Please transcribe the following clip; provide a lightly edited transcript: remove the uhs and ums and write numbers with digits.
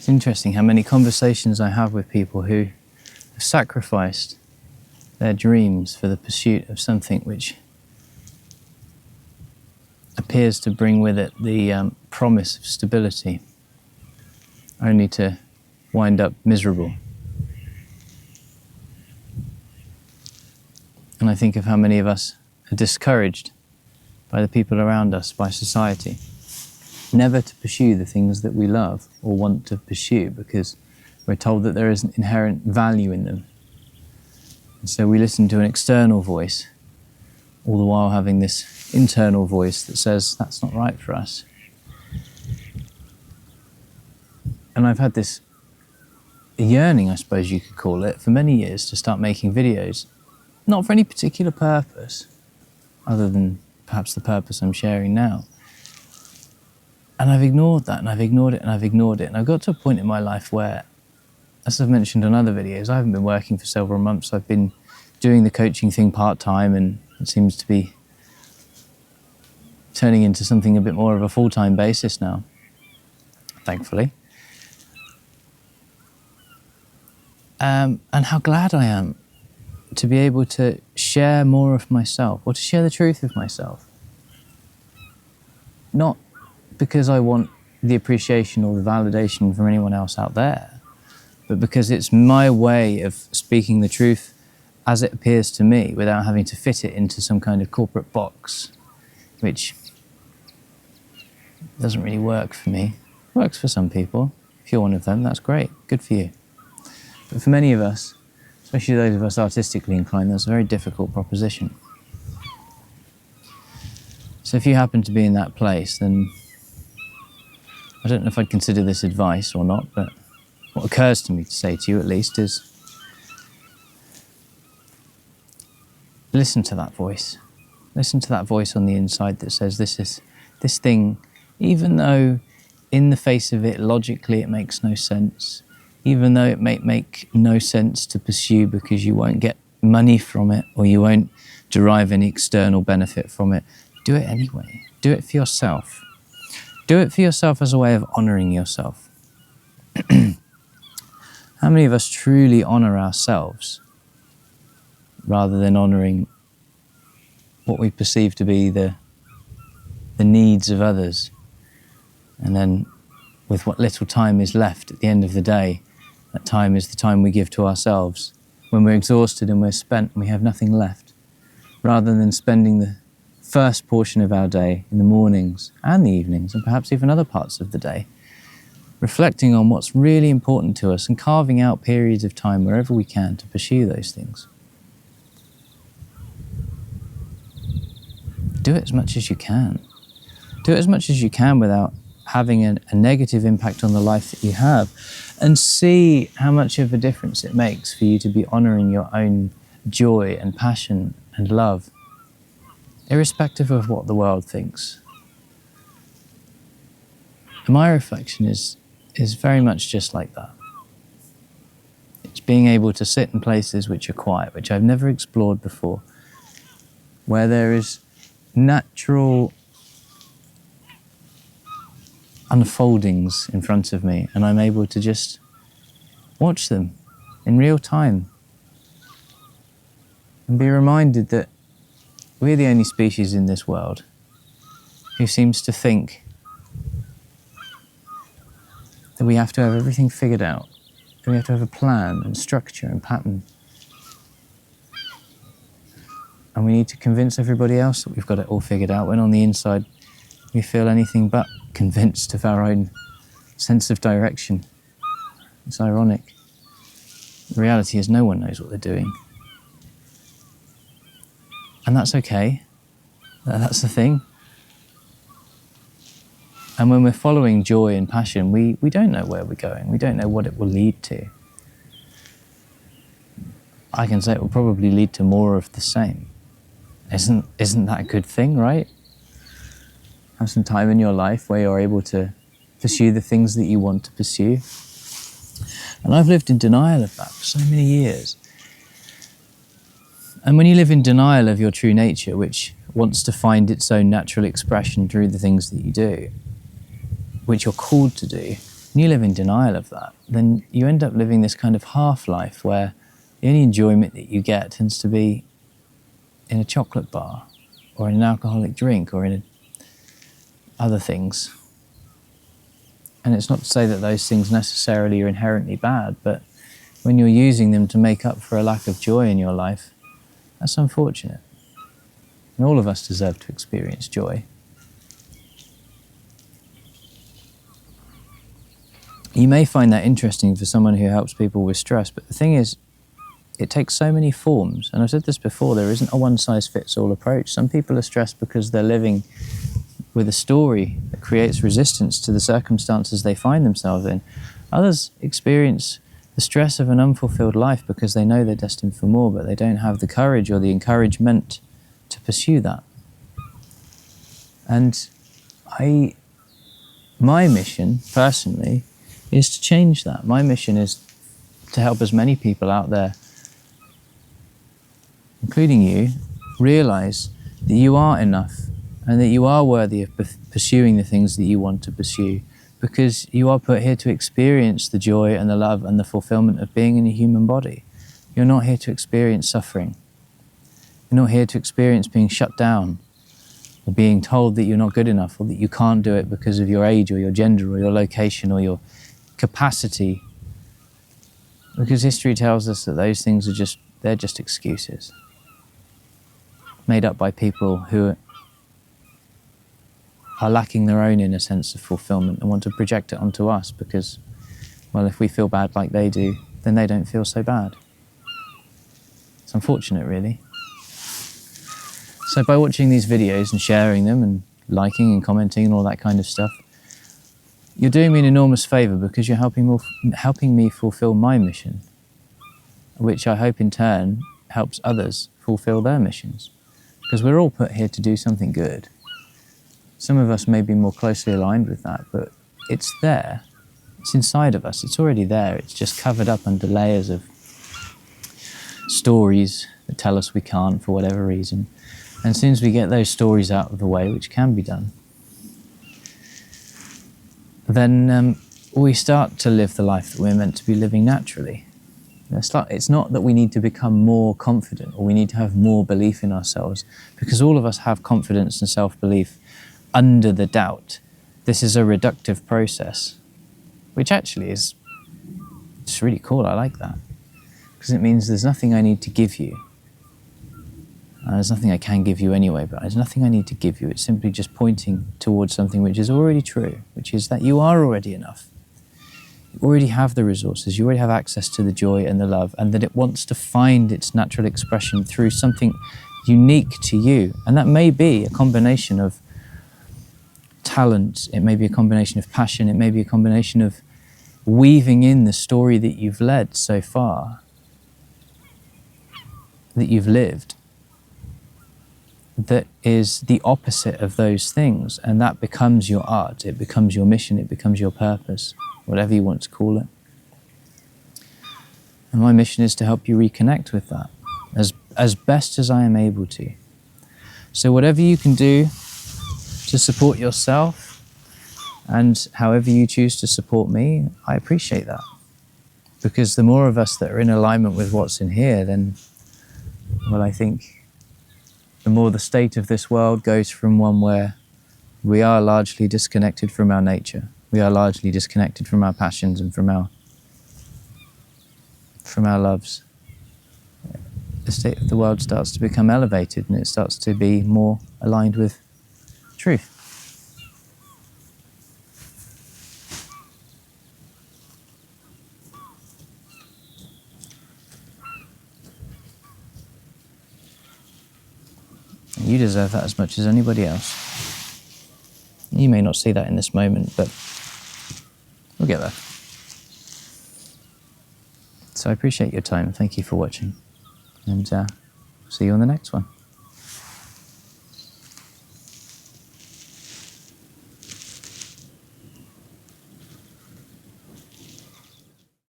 It's interesting how many conversations I have with people who have sacrificed their dreams for the pursuit of something which appears to bring with it the promise of stability, only to wind up miserable. And I think of how many of us are discouraged by the people around us, by society, never to pursue the things that we love or want to pursue because we're told that there is an inherent value in them. And so we listen to an external voice, all the while having this internal voice that says, that's not right for us. And I've had this yearning, I suppose you could call it, for many years to start making videos, not for any particular purpose, other than perhaps the purpose I'm sharing now. And I've ignored that, and I've ignored it, and I've ignored it. And I've got to a point in my life where, as I've mentioned on other videos, I haven't been working for several months. I've been doing the coaching thing part-time, and it seems to be turning into something a bit more of a full-time basis now, thankfully. And how glad I am to be able to share more of myself, or to share the truth of myself. Not because I want the appreciation or the validation from anyone else out there, but because it's my way of speaking the truth as it appears to me, without having to fit it into some kind of corporate box, which doesn't really work for me. It works for some people. If you're one of them, that's great, good for you. But for many of us, especially those of us artistically inclined, that's a very difficult proposition. So if you happen to be in that place, then I don't know if I'd consider this advice or not, but what occurs to me to say to you at least is, listen to that voice. Listen to that voice on the inside that says this thing, even though in the face of it logically it makes no sense, even though it may make no sense to pursue because you won't get money from it or you won't derive any external benefit from it, do it anyway. Do it for yourself. Do it for yourself as a way of honouring yourself. How many of us truly honour ourselves rather than honouring what we perceive to be the needs of others? And then with what little time is left at the end of the day, that time is the time we give to ourselves. When we're exhausted and we're spent and we have nothing left, rather than spending the first portion of our day in the mornings and the evenings and perhaps even other parts of the day, reflecting on what's really important to us and carving out periods of time wherever we can to pursue those things. Do it as much as you can. Do it as much as you can without having a negative impact on the life that you have, and see how much of a difference it makes for you to be honouring your own joy and passion and love, irrespective of what the world thinks. And my reflection is very much just like that. It's being able to sit in places which are quiet, which I've never explored before, where there is natural unfoldings in front of me, and I'm able to just watch them in real time and be reminded that we're the only species in this world who seems to think that we have to have everything figured out, that we have to have a plan and structure and pattern. And we need to convince everybody else that we've got it all figured out, when on the inside we feel anything but convinced of our own sense of direction. It's ironic. The reality is no one knows what they're doing. And that's okay. That's the thing. And when we're following joy and passion, we don't know where we're going. We don't know what it will lead to. I can say it will probably lead to more of the same. Isn't that a good thing, right? Have some time in your life where you're able to pursue the things that you want to pursue. And I've lived in denial of that for so many years. And when you live in denial of your true nature, which wants to find its own natural expression through the things that you do, which you're called to do, and you live in denial of that, then you end up living this kind of half-life where the only enjoyment that you get tends to be in a chocolate bar or in an alcoholic drink or in other things. And it's not to say that those things necessarily are inherently bad, but when you're using them to make up for a lack of joy in your life, that's unfortunate. And all of us deserve to experience joy. You may find that interesting for someone who helps people with stress, but the thing is, it takes so many forms. And I've said this before, there isn't a one-size-fits-all approach. Some people are stressed because they're living with a story that creates resistance to the circumstances they find themselves in. Others experience the stress of an unfulfilled life because they know they're destined for more, but they don't have the courage or the encouragement to pursue that. And my mission, personally, is to change that. My mission is to help as many people out there, including you, realize that you are enough and that you are worthy of pursuing the things that you want to pursue, because you are put here to experience the joy and the love and the fulfillment of being in a human body. You're not here to experience suffering. You're not here to experience being shut down or being told that you're not good enough or that you can't do it because of your age or your gender or your location or your capacity. Because history tells us that those things they're just excuses made up by people who are lacking their own inner sense of fulfillment and want to project it onto us because, well, if we feel bad like they do, then they don't feel so bad. It's unfortunate, really. So by watching these videos and sharing them and liking and commenting and all that kind of stuff, you're doing me an enormous favour because you're helping me fulfil my mission, which I hope in turn helps others fulfil their missions. Because we're all put here to do something good. Some of us may be more closely aligned with that, but it's there. It's inside of us. It's already there. It's just covered up under layers of stories that tell us we can't for whatever reason. And as soon as we get those stories out of the way, which can be done, then we start to live the life that we're meant to be living naturally. It's not that we need to become more confident or we need to have more belief in ourselves, because all of us have confidence and self-belief under the doubt. This is a reductive process, which actually is it's really cool. I like that, because it means there's nothing I need to give you. There's nothing I can give you anyway, but there's nothing I need to give you. It's simply just pointing towards something which is already true, which is that you are already enough. You already have the resources, you already have access to the joy and the love, and that it wants to find its natural expression through something unique to you. And that may be a combination of talent, it may be a combination of passion, it may be a combination of weaving in the story that you've led so far, that you've lived, that is the opposite of those things, and that becomes your art, it becomes your mission, it becomes your purpose, whatever you want to call it. And my mission is to help you reconnect with that as best as I am able to. So whatever you can do to support yourself and however you choose to support me, I appreciate that. Because the more of us that are in alignment with what's in here, then, well, I think the more the state of this world goes from one where we are largely disconnected from our nature, we are largely disconnected from our passions and from our loves. The state of the world starts to become elevated and it starts to be more aligned with truth. You deserve that as much as anybody else. You may not see that in this moment, but we'll get there. So I appreciate your time. Thank you for watching. And see you on the next one.